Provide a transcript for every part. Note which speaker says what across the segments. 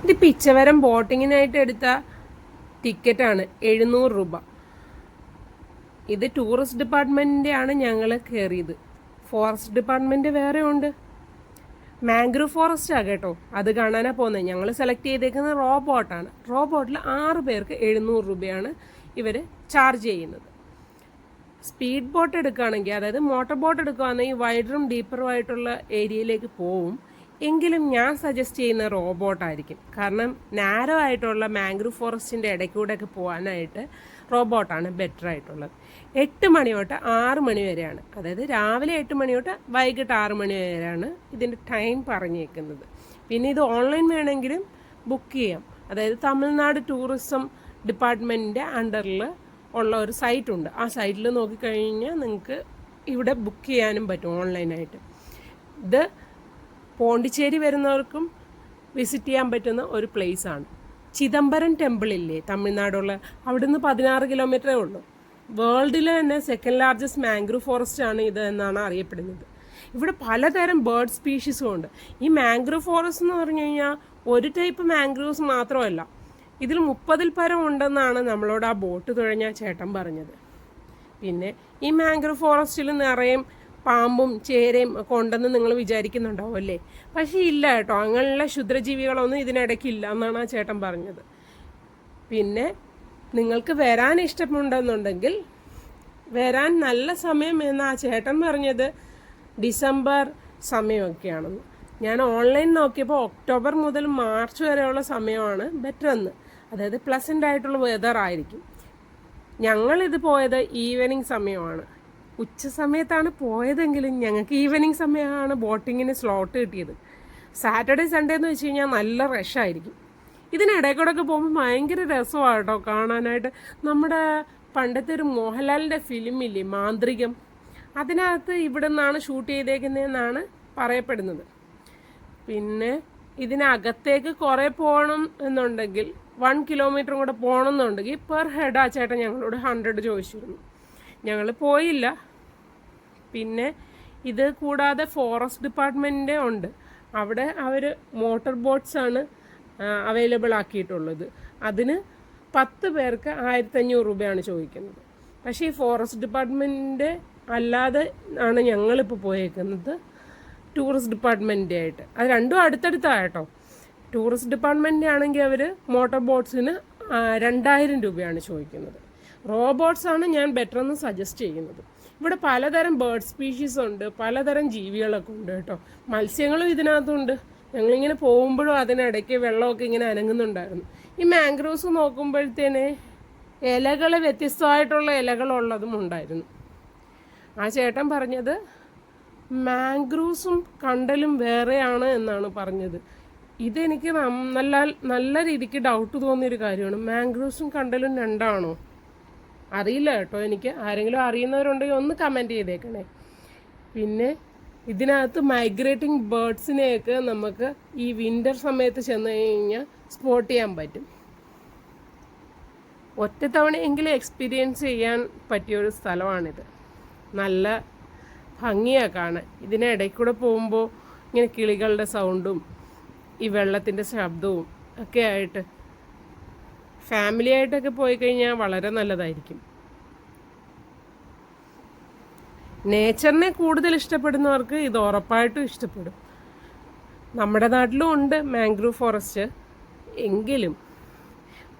Speaker 1: ഇത് പിച്ചവരം ബോട്ടിങ്ങിനായിട്ട് എടുത്ത ടിക്കറ്റാണ് 700 രൂപ. ഇത് ടൂറിസ്റ്റ് ഡിപ്പാർട്ട്മെൻറ്റിൻ്റെ ആണ് ഞങ്ങൾ കയറിയത്. ഫോറസ്റ്റ് ഡിപ്പാർട്ട്മെൻറ്റ് വേറെ ഉണ്ട്. മാംഗ്രൂവ് ഫോറസ്റ്റാണ് കേട്ടോ, അത് കാണാനാണ് പോകുന്നത്. ഞങ്ങൾ സെലക്ട് ചെയ്തേക്കുന്നത് റോബോട്ടാണ്. റോബോട്ടിൽ 6 പേർക്ക് 700 രൂപയാണ് ഇവർ ചാർജ് ചെയ്യുന്നത്. സ്പീഡ് ബോട്ട് എടുക്കുകയാണെങ്കിൽ, അതായത് മോട്ടോർ ബോട്ട് എടുക്കുകയാണെങ്കിൽ വൈഡറും ഡീപ്പറും ആയിട്ടുള്ള ഏരിയയിലേക്ക് പോവും. എങ്കിലും ഞാൻ സജസ്റ്റ് ചെയ്യുന്ന റോബോട്ടായിരിക്കും. കാരണം നാരോ ആയിട്ടുള്ള മാംഗ്രൂവ് ഫോറസ്റ്റിൻ്റെ ഇടയ്ക്കൂടെയൊക്കെ പോകാനായിട്ട് റോബോട്ടാണ് ബെറ്റർ ആയിട്ടുള്ളത്. 8 മണി തൊട്ട് 6 മണി വരെയാണ്, അതായത് രാവിലെ 8 മണി തൊട്ട് വൈകിട്ട് 6 മണി വരെയാണ് ഇതിൻ്റെ ടൈം പറഞ്ഞേക്കുന്നത്. പിന്നെ ഇത് ഓൺലൈൻ വേണമെങ്കിലും ബുക്ക് ചെയ്യാം. അതായത് തമിഴ്നാട് ടൂറിസം ഡിപ്പാർട്ട്മെൻറ്റിൻ്റെ അണ്ടറിൽ ഉള്ള ഒരു സൈറ്റുണ്ട്. ആ സൈറ്റിൽ നോക്കിക്കഴിഞ്ഞാൽ നിങ്ങൾക്ക് ഇവിടെ ബുക്ക് ചെയ്യാനും പറ്റും ഓൺലൈനായിട്ട്. ഇത് പോണ്ടിച്ചേരി വരുന്നവർക്കും വിസിറ്റ് ചെയ്യാൻ പറ്റുന്ന ഒരു പ്ലേസാണ്. ചിദംബരം ടെമ്പിൾ ഇല്ലേ തമിഴ്നാടുള്ള, അവിടുന്ന് 16 കിലോമീറ്ററേ ഉള്ളൂ. വേൾഡിലെ തന്നെ സെക്കൻഡ് ലാർജസ്റ്റ് മാംഗ്രൂവ് ഫോറസ്റ്റ് ആണ് ഇത് എന്നാണ് അറിയപ്പെടുന്നത്. ഇവിടെ പലതരം ബേർഡ് സ്പീഷീസും ഉണ്ട്. ഈ മാംഗ്രൂവ് ഫോറസ്റ്റ് എന്ന് പറഞ്ഞു കഴിഞ്ഞാൽ ഒരു ടൈപ്പ് മാംഗ്രൂവ്സ് മാത്രമല്ല, ഇതിൽ 30-ൽ പരം ഉണ്ടെന്നാണ് നമ്മളോട് ആ ബോട്ട് തുഴഞ്ഞ ചേട്ടൻ പറഞ്ഞത്. പിന്നെ ഈ മാംഗ്രൂവ് ഫോറസ്റ്റിൽ നിറയെ പാമ്പും ചേരയും ഒക്കെ ഉണ്ടെന്ന് നിങ്ങൾ വിചാരിക്കുന്നുണ്ടാവും അല്ലേ? പക്ഷേ ഇല്ല കേട്ടോ, അങ്ങനെയുള്ള ക്ഷുദ്രജീവികളൊന്നും ഇതിനിടയ്ക്കില്ല എന്നാണ് ആ ചേട്ടൻ പറഞ്ഞത്. പിന്നെ നിങ്ങൾക്ക് വരാൻ ഇഷ്ടമുണ്ടെന്നുണ്ടെങ്കിൽ വരാൻ നല്ല സമയം എന്ന് ആ ചേട്ടൻ പറഞ്ഞത് ഡിസംബർ സമയമൊക്കെയാണെന്ന്. ഞാൻ ഓൺലൈൻ നോക്കിയപ്പോൾ ഒക്ടോബർ മുതൽ മാർച്ച് വരെയുള്ള സമയമാണ് ബെറ്റർ എന്ന്, അതായത് പ്ലസൻ്റ് ആയിട്ടുള്ള വെതർ ആയിരിക്കും. ഞങ്ങളിത് പോയത് ഈവനിങ് സമയമാണ്. ഉച്ച സമയത്താണ് പോയതെങ്കിലും ഞങ്ങൾക്ക് ഈവനിങ് സമയമാണ് ബോട്ടിങ്ങിന് സ്ലോട്ട് കിട്ടിയത്. സാറ്റർഡേ സൺഡേ എന്ന് വെച്ച് കഴിഞ്ഞാൽ നല്ല റഷായിരിക്കും. ഇതിനിടയ്ക്കൂടെയൊക്കെ പോകുമ്പോൾ ഭയങ്കര രസമാണ് കേട്ടോ കാണാനായിട്ട്. നമ്മുടെ പണ്ടത്തെ ഒരു മോഹൻലാലിൻ്റെ ഫിലിമില്ലേ മാന്ത്രികം, അതിനകത്ത് ഇവിടെ നിന്നാണ് ഷൂട്ട് ചെയ്തേക്കുന്നതെന്നാണ് പറയപ്പെടുന്നത്. പിന്നെ ഇതിനകത്തേക്ക് കുറേ പോകണം എന്നുണ്ടെങ്കിൽ 1 കിലോമീറ്ററും കൂടെ പോകണം എന്നുണ്ടെങ്കിൽ പെർ ഹെഡ് ആ ചേട്ടൻ ഞങ്ങളോട് 100 ചോദിച്ചിരുന്നു. ഞങ്ങൾ പോയില്ല. പിന്നെ ഇത് കൂടാതെ ഫോറസ്റ്റ് ഡിപ്പാർട്ട്മെൻറ്റിൻ്റെ ഉണ്ട്, അവിടെ അവർ മോട്ടോർ ബോട്ട്സാണ് അവൈലബിൾ ആക്കിയിട്ടുള്ളത്. അതിന് 10 പേർക്ക് 1500 രൂപയാണ് ചോദിക്കുന്നത്. പക്ഷേ ഈ ഫോറസ്റ്റ് ഡിപ്പാർട്ട്മെൻറ്റിൻ്റെ അല്ലാതെ ആണ് ഞങ്ങളിപ്പോൾ പോയേക്കുന്നത് ടൂറിസ്റ്റ് ഡിപ്പാർട്ട്മെൻറ്റിൻ്റെ ആയിട്ട്. അത് രണ്ടും അടുത്തടുത്താണ് കേട്ടോ. ടൂറിസ്റ്റ് ഡിപ്പാർട്ട്മെൻറ്റിൻ്റെ ആണെങ്കിൽ അവർ മോട്ടോർ ബോട്ട്സിന് 2000 രൂപയാണ് ചോദിക്കുന്നത്. റോബോട്ട്സാണ് ഞാൻ ബെറ്റർ എന്ന് സജസ്റ്റ് ചെയ്യുന്നത്. ഇവിടെ പലതരം ബേർഡ് സ്പീഷീസ് ഉണ്ട്, പലതരം ജീവികളൊക്കെ ഉണ്ട് കേട്ടോ. മത്സ്യങ്ങളും ഇതിനകത്തുണ്ട്. ഞങ്ങളിങ്ങനെ പോകുമ്പോഴും അതിനിടയ്ക്ക് വെള്ളമൊക്കെ ഇങ്ങനെ അനങ്ങുന്നുണ്ടായിരുന്നു. ഈ മാംഗ്രൂവ്സ് നോക്കുമ്പോഴത്തേന് ഇലകൾ വ്യത്യസ്തമായിട്ടുള്ള ഇലകളുള്ളതും ഉണ്ടായിരുന്നു. ആ ചേട്ടൻ പറഞ്ഞത് മാംഗ്രൂവ്സും കണ്ടലും വേറെയാണ് എന്നാണ് പറഞ്ഞത്. ഇതെനിക്ക് നല്ല രീതിക്ക് ഡൗട്ട് തോന്നിയൊരു കാര്യമാണ്. മാംഗ്രൂവ്സും കണ്ടലും രണ്ടാണോ? അറിയില്ല കേട്ടോ എനിക്ക്. ആരെങ്കിലും അറിയുന്നവരുണ്ടെങ്കിൽ ഒന്ന് കമൻറ്റ് ചെയ്തേക്കണേ. പിന്നെ ഇതിനകത്ത് മൈഗ്രേറ്റിംഗ് ബേർഡ്സിനെയൊക്കെ നമുക്ക് ഈ വിൻ്റർ സമയത്ത് ചെന്ന് കഴിഞ്ഞാൽ സ്പോട്ട് ചെയ്യാൻ പറ്റും. ഒറ്റത്തവണയെങ്കിലും എക്സ്പീരിയൻസ് ചെയ്യാൻ പറ്റിയൊരു സ്ഥലമാണിത്. നല്ല ഭംഗിയാണ് കാണാൻ. ഇതിനിടയ്ക്കൂടെ പോകുമ്പോൾ ഇങ്ങനെ കിളികളുടെ സൗണ്ടും ഈ വെള്ളത്തിൻ്റെ ശബ്ദവും ഒക്കെ ആയിട്ട് ഫാമിലി ആയിട്ടൊക്കെ പോയി കഴിഞ്ഞാൽ വളരെ നല്ലതായിരിക്കും. നേച്ചറിനെ കൂടുതൽ ഇഷ്ടപ്പെടുന്നവർക്ക് ഇത് ഉറപ്പായിട്ടും ഇഷ്ടപ്പെടും. നമ്മുടെ നാട്ടിലും ഉണ്ട് മാംഗ്രൂവ് ഫോറസ്റ്റ്, എങ്കിലും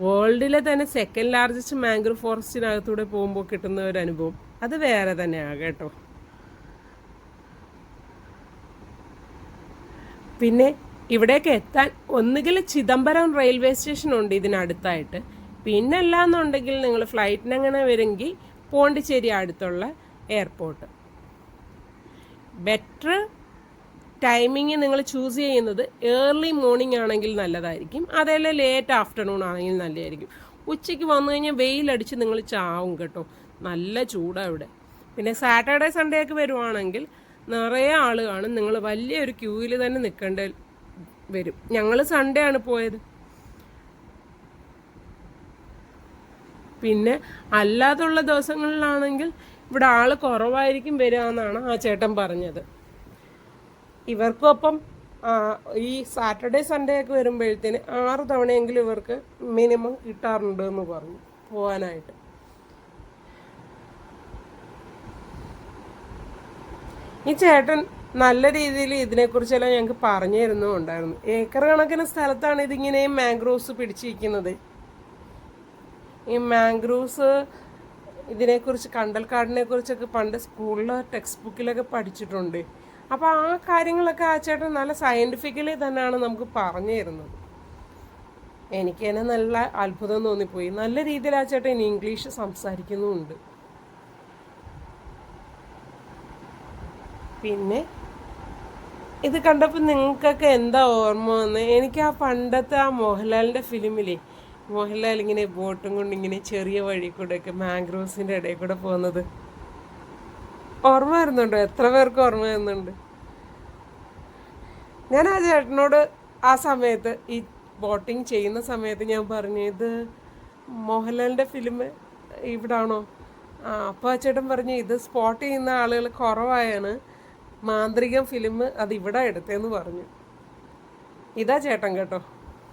Speaker 1: വേൾഡിലെ തന്നെ സെക്കൻഡ് ലാർജസ്റ്റ് മാംഗ്രൂവ് ഫോറസ്റ്റിനകത്തൂടെ പോകുമ്പോൾ കിട്ടുന്ന ഒരു അനുഭവം അത് വേറെ തന്നെയാണ് കേട്ടോ. പിന്നെ ഇവിടേക്ക് എത്താൻ ഒന്നുകിൽ ചിദംബരം റെയിൽവേ സ്റ്റേഷൻ ഉണ്ട് ഇതിനടുത്തായിട്ട്, പിന്നെ അല്ലാന്നുണ്ടെങ്കിൽ നിങ്ങൾ ഫ്ലൈറ്റിന് അങ്ങനെ വരുമെങ്കിൽ പോണ്ടിച്ചേരി അടുത്തുള്ള എയർപോർട്ട്. ബെറ്റർ ടൈമിങ് നിങ്ങൾ ചൂസ് ചെയ്യുന്നത് ഏർലി മോർണിംഗ് ആണെങ്കിൽ നല്ലതായിരിക്കും, അതല്ല ലേറ്റ് ആഫ്റ്റർനൂൺ ആണെങ്കിൽ നല്ലതായിരിക്കും. ഉച്ചയ്ക്ക് വന്നു കഴിഞ്ഞാൽ വെയിലടിച്ച് നിങ്ങൾ ചാവും കേട്ടോ, നല്ല ചൂടാണ് ഇവിടെ. പിന്നെ സാറ്റർഡേ സൺഡേ ഒക്കെ വരുവാണെങ്കിൽ നിറയെ ആൾ കാണും, നിങ്ങൾ വലിയൊരു ക്യൂവിൽ തന്നെ നിൽക്കേണ്ട വരും. ഞങ്ങൾ സൺഡേ ആണ് പോയത്. പിന്നെ അല്ലാതുള്ള ദിവസങ്ങളിലാണെങ്കിൽ ഇവിടെ ആൾ കുറവായിരിക്കും വരിക എന്നാണ് ആ ചേട്ടൻ പറഞ്ഞത്. ഇവർക്കൊപ്പം ഈ സാറ്റർഡേ സൺഡേ ഒക്കെ വരുമ്പോഴത്തേന് 6 തവണയെങ്കിലും ഇവർക്ക് മിനിമം കിട്ടാറുണ്ട് എന്ന് പറഞ്ഞു പോകാനായിട്ട്. ഈ ചേട്ടൻ നല്ല രീതിയിൽ ഇതിനെക്കുറിച്ചെല്ലാം ഞങ്ങൾക്ക് പറഞ്ഞു തരുന്നുണ്ടായിരുന്നു. ഏക്കർ കണക്കിന് സ്ഥലത്താണ് ഇതിങ്ങനെ മാംഗ്രോവ്സ് പിടിച്ചിരിക്കുന്നത്. ഈ മാംഗ്രോവ്സ് ഇതിനെക്കുറിച്ച് കണ്ടൽക്കാടിനെ കുറിച്ചൊക്കെ പണ്ട് സ്കൂളിൽ ടെക്സ്റ്റ് ബുക്കിലൊക്കെ പഠിച്ചിട്ടുണ്ട്. അപ്പോൾ ആ കാര്യങ്ങളൊക്കെ ആ ചേട്ടൻ നല്ല സയൻറ്റിഫിക്കലി തന്നെയാണ് നമുക്ക് പറഞ്ഞു തരുന്നത്. എനിക്ക് തന്നെ നല്ല അത്ഭുതം തോന്നിപ്പോയി. നല്ല രീതിയിൽ ആ ചേട്ടൻ ഇംഗ്ലീഷ് സംസാരിക്കുന്നുമുണ്ട്. പിന്നെ ഇത് കണ്ടപ്പോൾ നിങ്ങൾക്കൊക്കെ എന്താ ഓർമ്മ വന്നത്? എനിക്ക് ആ പണ്ടത്തെ ആ മോഹൻലാലിൻ്റെ ഫിലിമിലെ മോഹൻലാൽ ഇങ്ങനെ ബോട്ടും കൊണ്ട് ഇങ്ങനെ ചെറിയ വഴി കൂടെയൊക്കെ മാംഗ്രോവ്സിൻ്റെ ഇടയിൽ കൂടെ പോകുന്നത് ഓർമ്മ വരുന്നുണ്ടോ? എത്ര പേർക്ക് ഓർമ്മ വരുന്നുണ്ട്? ഞാൻ ആ ചേട്ടനോട് ആ സമയത്ത് ഈ ബോട്ടിങ് ചെയ്യുന്ന സമയത്ത് ഞാൻ പറഞ്ഞു, ഇത് മോഹൻലാലിൻ്റെ ഫിലിം ഇവിടാണോ? അപ്പോൾ ആ ചേട്ടൻ പറഞ്ഞു, ഇത് സ്പോട്ട് ചെയ്യുന്ന ആളുകൾ കുറവായാണ്, മാന്ത്രികം ഫിലിം അത് ഇവിടെ എടുത്തതെന്ന് പറഞ്ഞു. ഇതാ ചേട്ടൻ കേട്ടോ.